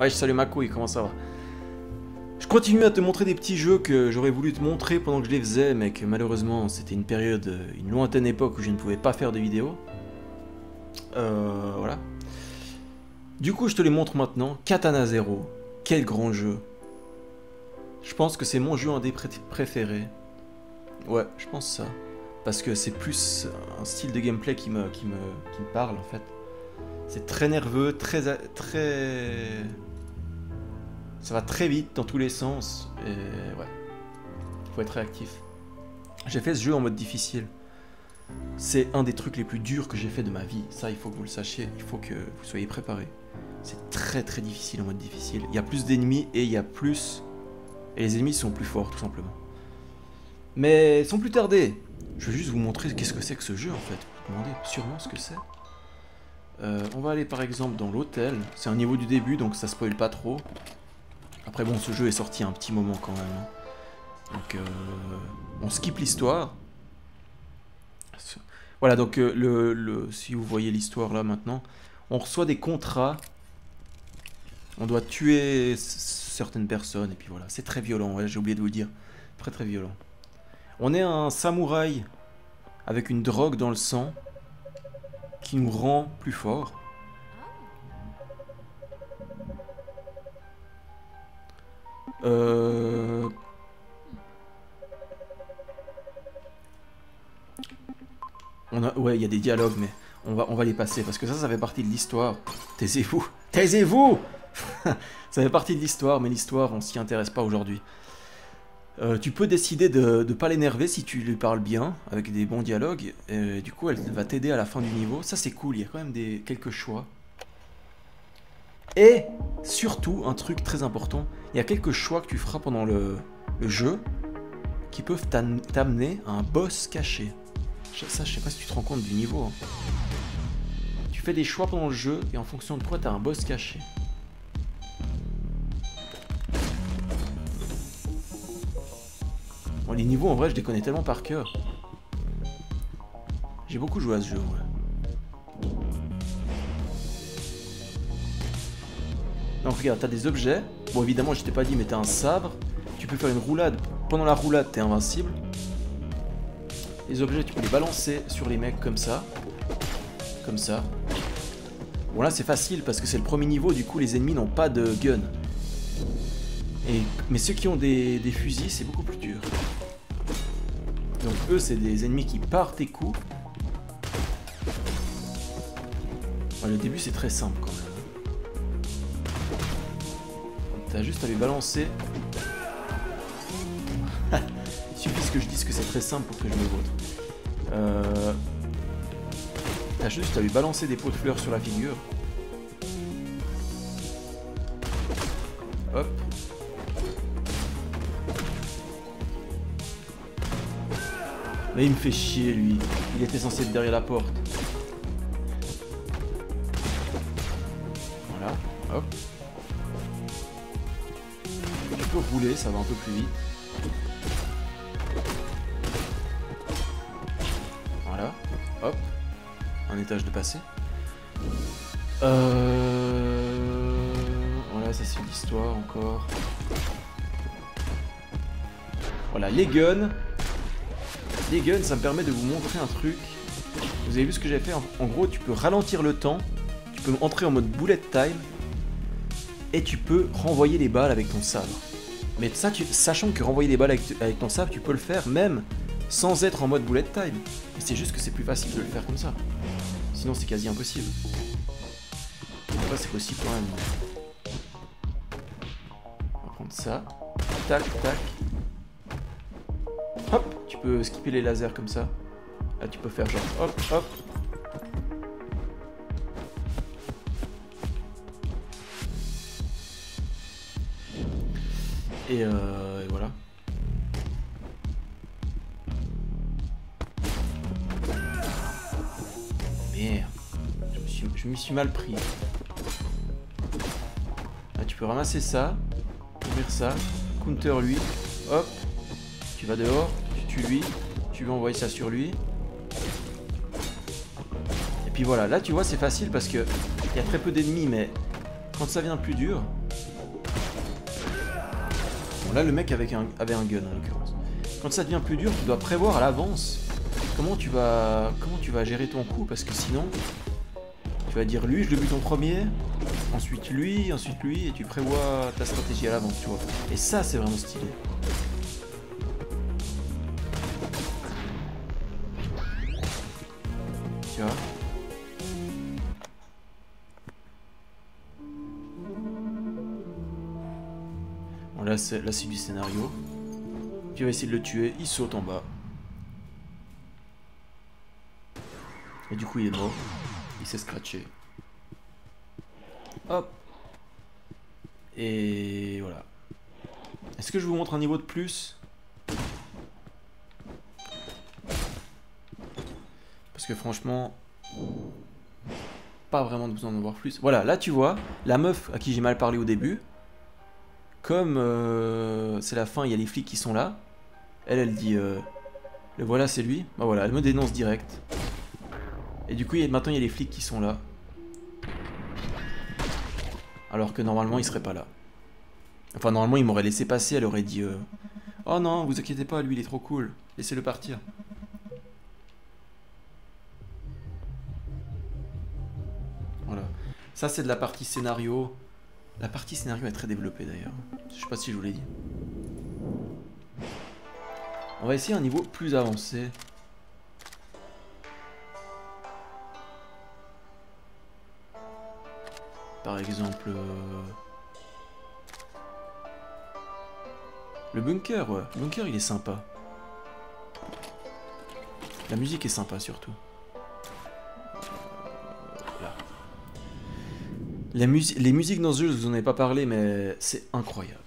Ouais, je salue ma couille, comment ça va? Je continue à te montrer des petits jeux que j'aurais voulu te montrer pendant que je les faisais, mais que malheureusement c'était une période, une lointaine époque où je ne pouvais pas faire de vidéos. Voilà. Du coup, je te les montre maintenant. Katana Zero. Quel grand jeu. Je pense que c'est mon jeu indé préféré. Ouais, je pense ça. Parce que c'est plus un style de gameplay qui me parle en fait. C'est très nerveux, très... Ça va très vite dans tous les sens. Et ouais, il faut être réactif. J'ai fait ce jeu en mode difficile. C'est un des trucs les plus durs que j'ai fait de ma vie. Ça, il faut que vous le sachiez. Il faut que vous soyez préparés. C'est très très difficile en mode difficile. Il y a plus d'ennemis et il y a plus... Et les ennemis sont plus forts, tout simplement. Mais sans plus tarder, je vais juste vous montrer qu'est-ce que c'est que ce jeu, en fait. Vous vous demandez sûrement ce que c'est. On va aller par exemple dans l'hôtel. C'est un niveau du début, donc ça spoil pas trop. Après bon, ce jeu est sorti un petit moment quand même. Donc on skip l'histoire. Voilà, donc si vous voyez l'histoire là maintenant, on reçoit des contrats. On doit tuer certaines personnes et puis voilà, c'est très violent, ouais, j'ai oublié de vous le dire. Très très violent. On est un samouraï avec une drogue dans le sang qui nous rend plus forts. Ouais, il y a des dialogues, mais on va les passer parce que ça fait partie de l'histoire. Taisez-vous, taisez-vous. Ça fait partie de l'histoire, mais l'histoire, on s'y intéresse pas aujourd'hui. Tu peux décider de ne pas l'énerver si tu lui parles bien, avec des bons dialogues. Et du coup, elle va t'aider à la fin du niveau. Ça, c'est cool, il y a quand même quelques choix. Et surtout, un truc très important, il y a quelques choix que tu feras pendant le jeu qui peuvent t'amener à un boss caché. Ça, je sais pas si tu te rends compte du niveau. Hein. Tu fais des choix pendant le jeu et en fonction de quoi tu as un boss caché. Bon, les niveaux, en vrai, je les connais tellement par cœur. J'ai beaucoup joué à ce jeu, ouais. Donc regarde, t'as des objets. Bon, évidemment, je t'ai pas dit, mais t'as un sabre. Tu peux faire une roulade. Pendant la roulade, t'es invincible. Les objets, tu peux les balancer sur les mecs comme ça. Comme ça. Bon, là, c'est facile parce que c'est le premier niveau. Du coup, les ennemis n'ont pas de gun. Mais ceux qui ont des fusils, c'est beaucoup plus dur. Donc eux, c'est des ennemis qui partent tes coups. Ouais, le début, c'est très simple quand même. T'as juste à lui balancer. Il suffit que je dise que c'est très simple pour que je me vote. T'as juste à lui balancer des pots de fleurs sur la figure. Hop. Mais il me fait chier lui. Il était censé être derrière la porte. Voilà. Hop. Tu peux rouler, ça va un peu plus vite. Voilà. Hop. Un étage de passé. Voilà, ça c'est l'histoire encore. Voilà, les guns. Les guns, ça me permet de vous montrer un truc. Vous avez vu ce que j'ai fait? En gros, tu peux ralentir le temps. Tu peux entrer en mode bullet time. Et tu peux renvoyer les balles avec ton sabre. Mais ça, sachant que renvoyer les balles avec ton sabre, tu peux le faire même sans être en mode bullet time. Mais c'est juste que c'est plus facile de le faire comme ça. Sinon, c'est quasi impossible. Après, c'est possible quand même. On va prendre ça. Tac, tac. Hop, tu peux skipper les lasers comme ça. Là, tu peux faire genre hop, hop. Et voilà. Merde. Je m'y suis mal pris. Là, tu peux ramasser ça. Ouvrir ça. Counter lui. Hop. Tu vas dehors. Tu tues lui. Tu veux envoyer ça sur lui. Et puis voilà. Là, tu vois, c'est facile parce que il y a très peu d'ennemis, mais quand ça devient plus dur, Bon, là, le mec avait un gun, en l'occurrence. Quand ça devient plus dur, tu dois prévoir à l'avance comment tu vas gérer ton coup, parce que sinon, tu vas dire lui, je le bute en premier, ensuite lui, et tu prévois ta stratégie à l'avance, tu vois. Et ça, c'est vraiment stylé. Tu vois. Bon, là, c'est du scénario. Tu vas essayer de le tuer, il saute en bas. Et du coup, il est mort. Il s'est scratché. Hop. Et voilà. Est-ce que je vous montre un niveau de plus? Parce que franchement, pas vraiment besoin d'en voir plus. Voilà, là tu vois, la meuf à qui j'ai mal parlé au début, comme c'est la fin, il y a les flics qui sont là. Elle dit, le voilà, c'est lui. Bah voilà, elle me dénonce direct. Et du coup, maintenant il y a les flics qui sont là. Alors que normalement, ils seraient pas là. Enfin, normalement, ils m'auraient laissé passer, elle aurait dit, oh non, vous inquiétez pas, lui il est trop cool, laissez-le partir. Voilà. Ça, c'est de la partie scénario. La partie scénario est très développée d'ailleurs. Je sais pas si je vous l'ai dit. On va essayer un niveau plus avancé. Par exemple... le bunker, ouais. Le bunker, il est sympa. La musique est sympa surtout. Là. Les musiques dans ce jeu, je vous en ai pas parlé, mais c'est incroyable.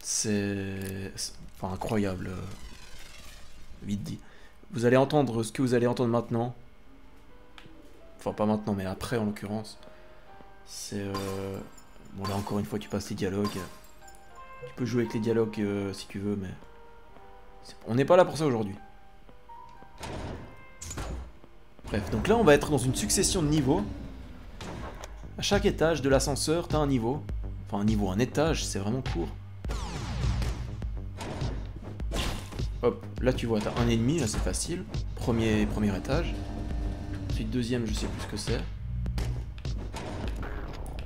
C'est... Enfin, incroyable. Vite dit. Vous allez entendre ce que vous allez entendre maintenant. Enfin, pas maintenant, mais après en l'occurrence. C'est... Bon, là encore une fois, tu passes les dialogues. Tu peux jouer avec les dialogues si tu veux, mais... On n'est pas là pour ça aujourd'hui. Bref, donc là on va être dans une succession de niveaux. À chaque étage de l'ascenseur, t'as un niveau. Enfin un niveau, un étage, c'est vraiment court. Hop, là tu vois, t'as un ennemi, là c'est facile. Premier étage. Ensuite deuxième, je sais plus ce que c'est.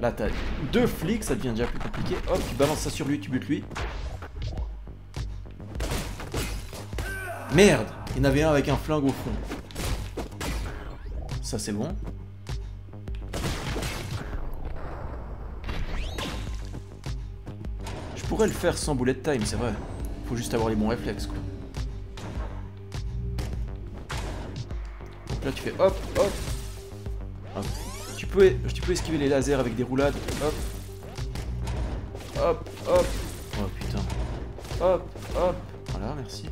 Là t'as deux flics, ça devient déjà plus compliqué. Hop, tu balances ça sur lui, tu butes lui. Merde, il y en avait un avec un flingue au fond. Ça c'est bon. Je pourrais le faire sans bullet time, c'est vrai. Faut juste avoir les bons réflexes quoi. Donc là tu fais hop, hop. Hop. Tu peux esquiver les lasers avec des roulades. Hop. Hop, hop. Oh putain. Hop, hop. Voilà, merci.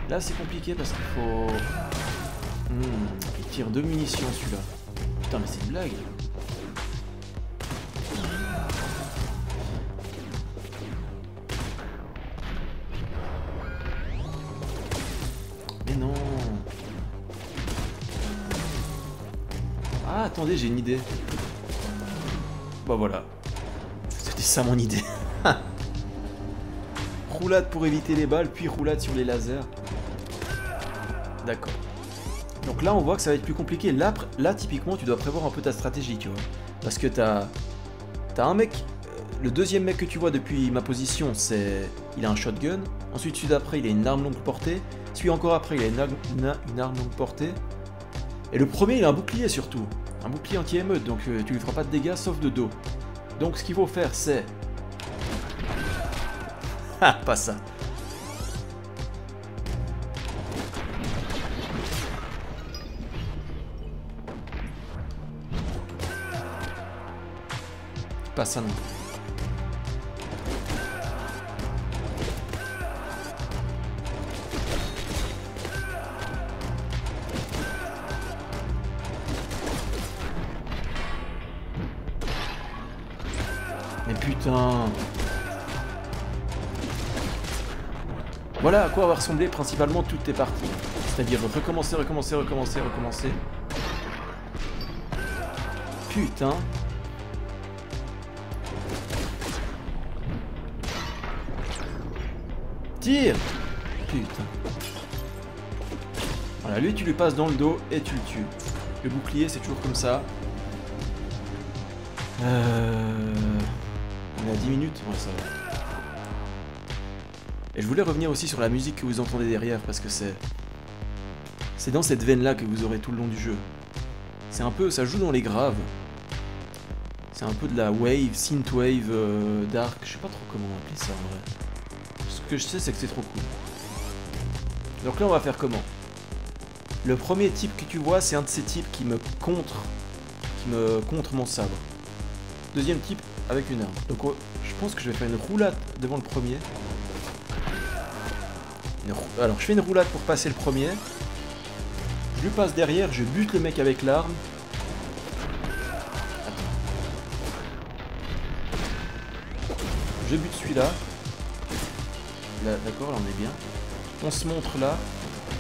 Là c'est compliqué parce qu'il faut... il tire 2 munitions celui-là. Putain mais c'est une blague. Mais non. Ah attendez, j'ai une idée. Bah voilà. C'était ça mon idée. Roulade pour éviter les balles, puis roulade sur les lasers. D'accord. Donc là, on voit que ça va être plus compliqué. Là, typiquement, tu dois prévoir un peu ta stratégie, tu vois. Parce que t'as un mec... le deuxième mec que tu vois depuis ma position, c'est... Il a un shotgun. Ensuite, celui d'après, il a une arme longue portée. Celui encore après, il a une arme longue portée. Et le premier, il a un bouclier surtout. Un bouclier anti-émeute, donc tu lui feras pas de dégâts sauf de dos. Donc ce qu'il faut faire, c'est... Ah, pas ça. Pas ça non. Mais putain. Voilà à quoi va ressembler principalement toutes tes parties. C'est-à-dire recommencer, recommencer, recommencer, recommencer. Putain. Tire! Putain. Voilà, lui tu lui passes dans le dos et tu le tues. Le bouclier c'est toujours comme ça. On est à 10 minutes, ouais, ça va. Et je voulais revenir aussi sur la musique que vous entendez derrière parce que c'est dans cette veine là que vous aurez tout le long du jeu. C'est un peu, ça joue dans les graves. C'est un peu de la wave, synthwave, dark, je sais pas trop comment appeler ça en vrai. Ce que je sais c'est que c'est trop cool. Donc là on va faire comment? Le premier type que tu vois c'est un de ces types qui me contre mon sabre. Deuxième type avec une arme. Donc je pense que je vais faire une roulade devant le premier. Alors je fais une roulade pour passer le premier. Je lui passe derrière, je bute le mec avec l'arme. Je bute celui-là. Là, d'accord, là on est bien. On se montre là.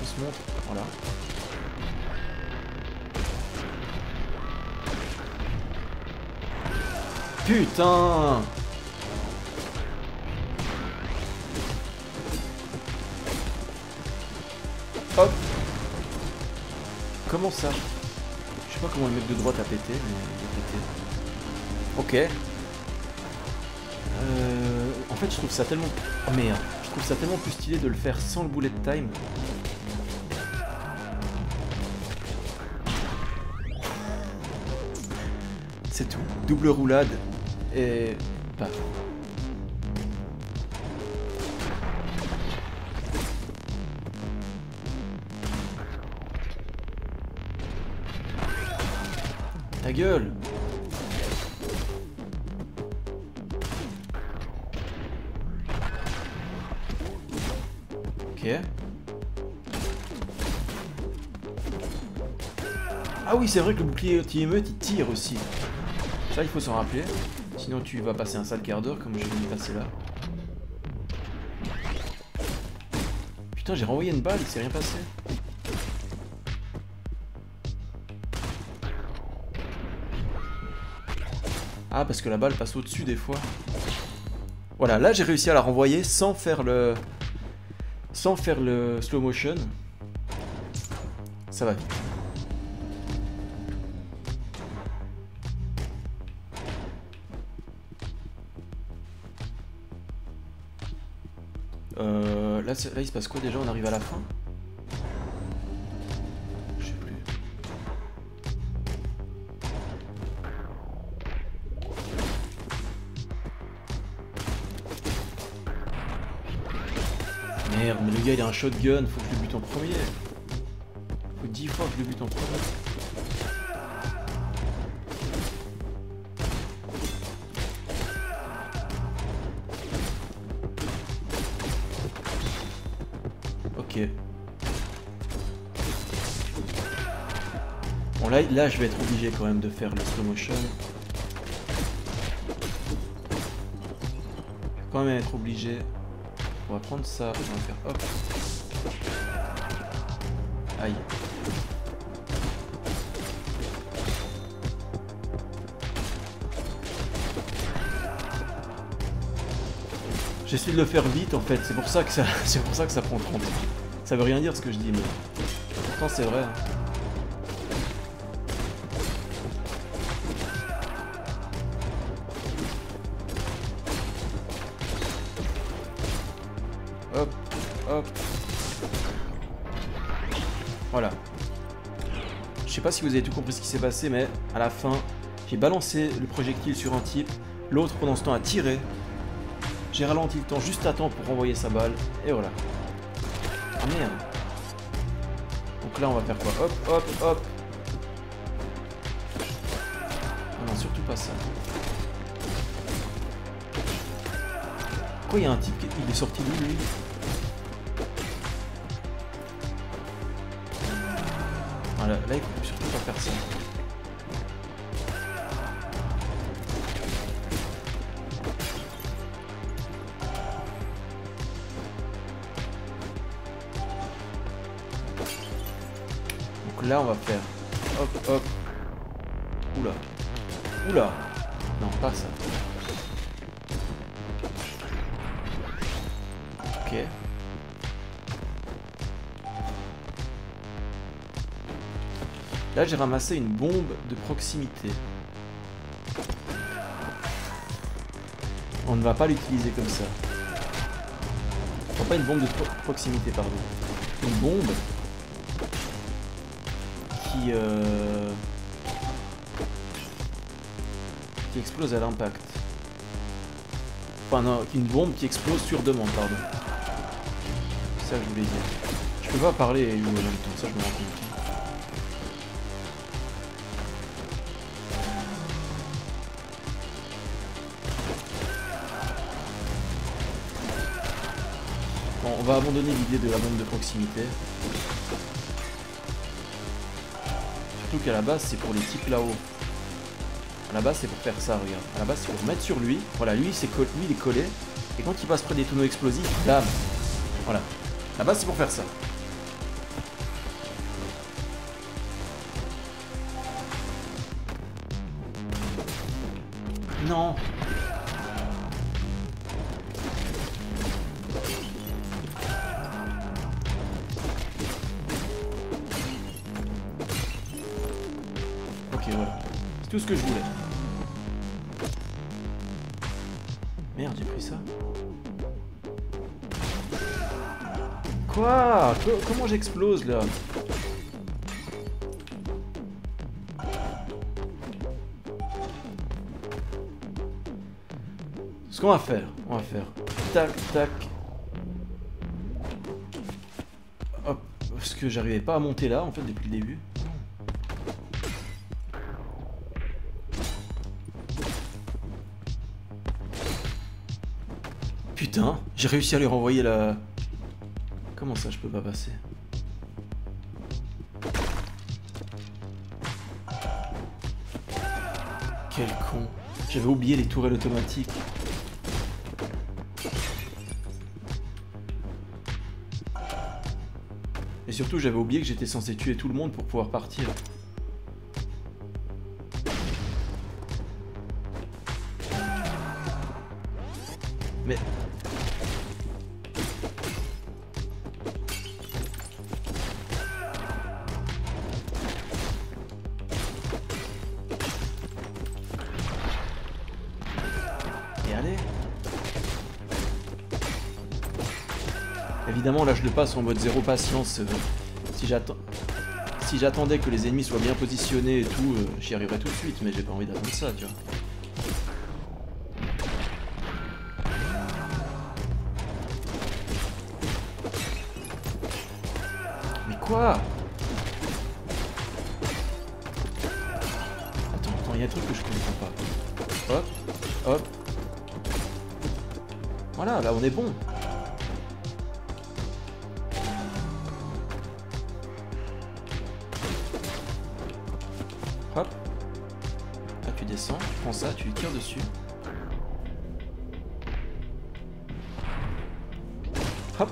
On se montre, voilà. Putain! Hop! Comment ça? Je sais pas comment le mec de droite a pété, mais il a pété. Ok. En fait, je trouve ça tellement... Oh merde. Je trouve ça tellement plus stylé de le faire sans le bullet time. C'est tout. Double roulade. Et... paf. Ta gueule! Ok. Ah oui, c'est vrai que le bouclier anti-émeute, il tire aussi. Ça, il faut s'en rappeler. Sinon, tu vas passer un sale quart d'heure, comme je viens de passer là. Putain, j'ai renvoyé une balle, il s'est rien passé. Ah, parce que la balle passe au-dessus des fois. Voilà, là j'ai réussi à la renvoyer sans faire le slow motion. Ça va vite. Là il se passe quoi déjà? On arrive à la fin? Je sais plus. Merde, mais le gars il a un shotgun, faut que je le bute en premier. Faut 10 fois que je le bute en premier. Ok. Bon là je vais être obligé quand même de faire le slow motion. Je vais quand même être obligé. On va prendre ça, on va faire hop. Aïe. J'essaie de le faire vite en fait, c'est pour ça que ça prend 30. Ça veut rien dire ce que je dis, mais pourtant c'est vrai. Hein. Hop, hop. Voilà. Je sais pas si vous avez tout compris ce qui s'est passé, mais à la fin, j'ai balancé le projectile sur un type, l'autre pendant ce temps a tiré. J'ai ralenti le temps juste à temps pour renvoyer sa balle, et voilà. Ah merde. Donc là on va faire quoi? Hop, hop, hop. Non, surtout pas ça. Pourquoi il y a un type qui est sorti d'où lui? Voilà, là il faut surtout pas faire ça. Donc là on va faire hop hop. Oula. Oula. Non, pas ça. Ok. Là, j'ai ramassé une bombe de proximité. On ne va pas l'utiliser comme ça. Enfin, pas une bombe de proximité, pardon. Une bombe qui explose à l'impact. Enfin non, une bombe qui explose sur demande, pardon. C'est ça que je voulais dire. Je peux pas parler et jouer en même temps, ça je me rends compte. Bon, on va abandonner l'idée de la bombe de proximité. Surtout qu'à la base c'est pour les types là-haut. À la base c'est pour faire ça, regarde. À la base c'est pour mettre sur lui. Voilà, lui, lui il est collé. Et quand il passe près des tonneaux explosifs, bam. Voilà. À la base c'est pour faire ça. Non. Ok, voilà. C'est tout ce que je voulais. Merde, j'ai pris ça. Quoi? Comment j'explose là? Ce qu'on va faire, tac, tac. Hop, parce que j'arrivais pas à monter là en fait depuis le début. Putain, j'ai réussi à lui renvoyer la... Comment ça je peux pas passer? Quel con. J'avais oublié les tourelles automatiques. Et surtout j'avais oublié que j'étais censé tuer tout le monde pour pouvoir partir. Mais... Et allez. Évidemment là je le passe en mode zéro patience. Si j'attendais que les ennemis soient bien positionnés et tout, j'y arriverais tout de suite, mais j'ai pas envie d'attendre ça, tu vois. Mais quoi? Attends, il y a un truc que je comprends pas. Hop, hop. Voilà, là on est bon. Hop. Là tu descends, tu prends ça, tu lui tires dessus. Hop.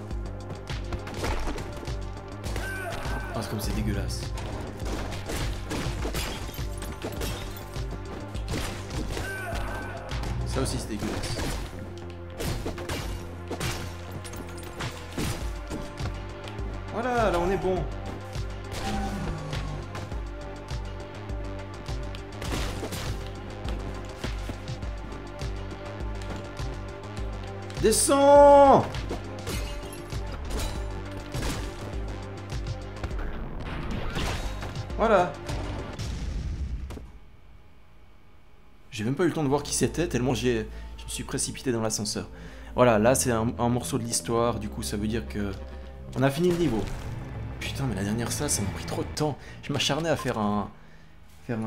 Ah, c'est comme c'est dégueulasse. Ça aussi c'est dégueulasse. Voilà, là on est bon. Descends! Voilà. J'ai même pas eu le temps de voir qui c'était, tellement je me suis précipité dans l'ascenseur. Voilà, là c'est un morceau de l'histoire, du coup ça veut dire que... On a fini le niveau. Putain, mais la dernière salle, ça m'a pris trop de temps. Je m'acharnais à faire un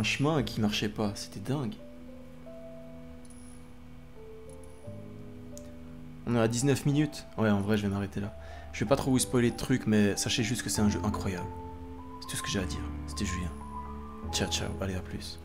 chemin qui marchait pas, c'était dingue. On est à 19 minutes. Ouais, en vrai, je vais m'arrêter là. Je vais pas trop vous spoiler de trucs, mais sachez juste que c'est un jeu incroyable. C'est tout ce que j'ai à dire. C'était Julien. Ciao, ciao. Allez, à plus.